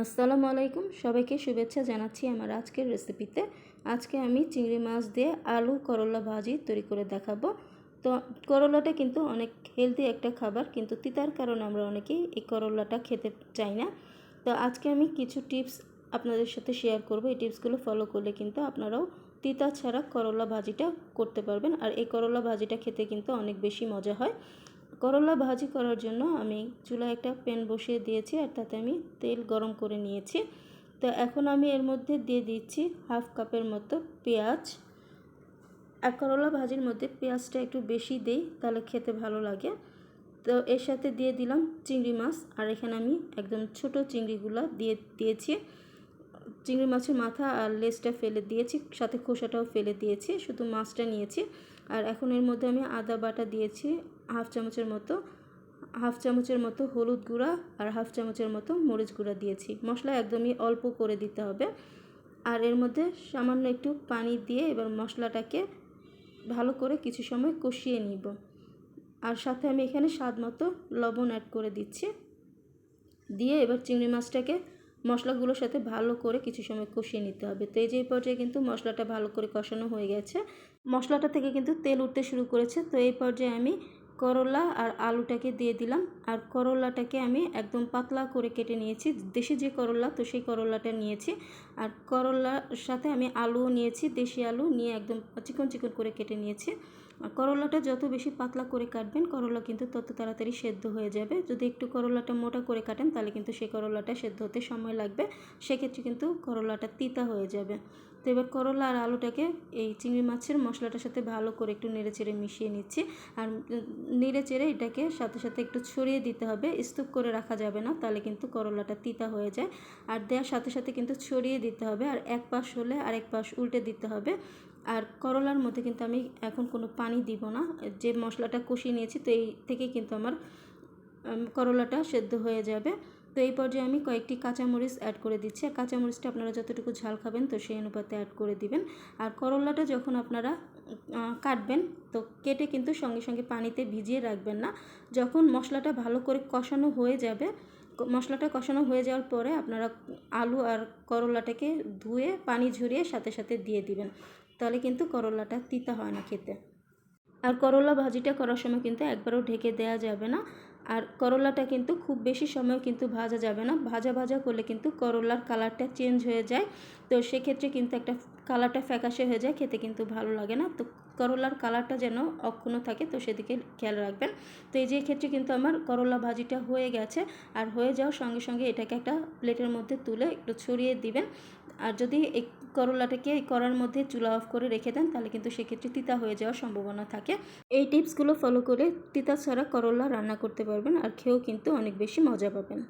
আসসালামু আলাইকুম, সবাইকে শুভেচ্ছা জানাচ্ছি আমার আজকের রেসিপিতে। আজকে আমি চিংড়ি মাছ দিয়ে আলু করলা ভাজি তৈরি করে দেখাবো। তো করলাটা কিন্তু অনেক হেলদি একটা খাবার, কিন্তু তিতার কারণে আমরা অনেকেই এই করলাটা খেতে চাই না। তো আজকে আমি কিছু টিপস আপনাদের সাথে শেয়ার করব। এই টিপসগুলো ফলো করলে কিন্তু আপনারাও তিতা ছাড়া করলা ভাজিটা করতে পারবেন। আর এই করলা ভাজিটা খেতে কিন্তু অনেক বেশি মজা হয়। করলা ভাজি করার জন্য আমি চুলায় একটা প্যান বসিয়ে দিয়েছি, আর তাতে আমি তেল গরম করে নিয়েছি। তো এখন আমি এর মধ্যে দিয়ে দিচ্ছি হাফ কাপের মতো পেঁয়াজ। আর করলা ভাজির মধ্যে পেঁয়াজটা একটু বেশি দেই, তাহলে খেতে ভালো লাগে। তো এর সাথে দিয়ে দিলাম চিংড়ি মাছ, আর এখানে আমি একদম ছোট চিংড়িগুলো দিয়েছি। চিংড়ি মাছের মাথা আর লেজটা ফেলে দিয়েছি, সাথে খোসাটাও ফেলে দিয়েছি, শুধু মাছটা নিয়েছি। আর এখন এর মধ্যে আমি আদা বাটা দিয়েছি হাফ চামচের মতো হলুদ গুঁড়া আর হাফ চামচের মতো মরিচ গুঁড়া দিয়েছি। মশলা একদমই অল্প করে দিতে হবে। আর এর মধ্যে সামান্য একটু পানি দিয়ে এবার মশলাটাকে ভালো করে কিছু সময় কষিয়ে নিব। আর সাথে আমি এখানে স্বাদ মতো লবণ অ্যাড করে দিচ্ছি। দিয়ে এবার চিংড়ি মাছটাকে মশলাগুলোর সাথে ভালো করে কিছু সময় কষিয়ে নিতে হবে। তো এই যে পর্যায়ে কিন্তু মশলাটা ভালো করে কষানো হয়ে গেছে, মশলাটা থেকে কিন্তু তেল উঠতে শুরু করেছে। তো এই পর্যায়ে আমি করলা আর আলুটাকে দিয়ে দিলাম। আর করলাটাকে আমি একদম পাতলা করে কেটে নিয়েছি, দেশি যে করলা, তো সেই করলাটা নিয়েছি। আর করলার সাথে আমি আলুও নিয়েছি, দেশি আলু নিয়ে একদম চিকন চিকন করে কেটে নিয়েছি। করলাটা যত বেশি পাতলা করে কাটবেন, করলা কিন্তু তত তাড়াতাড়ি সেদ্ধ হয়ে যাবে। যদি একটু করলাটা মোটা করে কাটেন, তাহলে কিন্তু সেই করলাটা সেদ্ধ হতে সময় লাগবে, সেক্ষেত্রে কিন্তু করলাটা তিতা হয়ে যাবে। তো এবার করলা আর আলুটাকে এই চিংড়ি মাছের মশলাটার সাথে ভালো করে একটু নেড়েচেড়ে মিশিয়ে নিচ্ছি। আর নেড়েচেড়ে এটাকে সাথে সাথে একটু ছড়িয়ে দিতে হবে, স্তূপ করে রাখা যাবে না, তাহলে কিন্তু করলাটা তিতা হয়ে যায়। আর দেওয়ার সাথে সাথে কিন্তু ছড়িয়ে দিতে হবে, আর এক পাশ হলে আরেক পাশ উল্টে দিতে হবে। আর করলার মধ্যে কিন্তু আমি এখন কোনো পানি দিব না, যে মশলাটা কষিয়ে নিয়েছি, তো এই থেকে কিন্তু আমার করলাটা সেদ্ধ হয়ে যাবে। তো এই পর্যায়ে আমি কয়েকটি কাঁচামরিচ অ্যাড করে দিচ্ছি। আর কাঁচামরিচটা আপনারা যতটুকু ঝাল খাবেন তো সেই অনুপাতে অ্যাড করে দিবেন। আর করলাটা যখন আপনারা কাটবেন, তো কেটে কিন্তু সঙ্গে সঙ্গে পানিতে ভিজিয়ে রাখবেন না। যখন মশলাটা ভালো করে কষানো হয়ে যাবে, মশলাটা কষানো হয়ে যাওয়ার পরে আপনারা আলু আর করলাটাকে ধুয়ে পানি ঝরিয়ে সাথে সাথে দিয়ে দিবেন, তাহলে কিন্তু করলাটা তিতা হয় না খেতে। আর করলা ভাজিটা করার সময় কিন্তু একবারও ঢেকে দেওয়া যাবে না। আর করলাটা কিন্তু খুব বেশি সময় কিন্তু ভাজা যাবে না, ভাজা করলে কিন্তু করলার কালারটা চেঞ্জ হয়ে যায়। তো সেক্ষেত্রে কিন্তু একটা কালারটা ফ্যাকাশে হয়ে যায়, খেতে কিন্তু ভালো লাগে না। তো করলার কালারটা যেন অক্ষুণ্ণ থাকে, তো সেদিকে খেয়াল রাখবেন। তো এই যে ক্ষেত্রে কিন্তু আমার করলা ভাজিটা হয়ে গেছে। আর হয়ে যাওয়ার সঙ্গে সঙ্গে এটাকে একটা প্লেটের মধ্যে তুলে একটু ছড়িয়ে দিবেন। আর যদি এই করলাটাকে কড়ার মধ্যে চুলা অফ করে রেখে দেন, তাহলে কিন্তু সেক্ষেত্রে তিতা হয়ে যাওয়ার সম্ভাবনা থাকে। এই টিপসগুলো ফলো করে তিতা ছাড়া করলা রান্না করতে পারবেন, আর খেয়েও কিন্তু অনেক বেশি মজা পাবেন।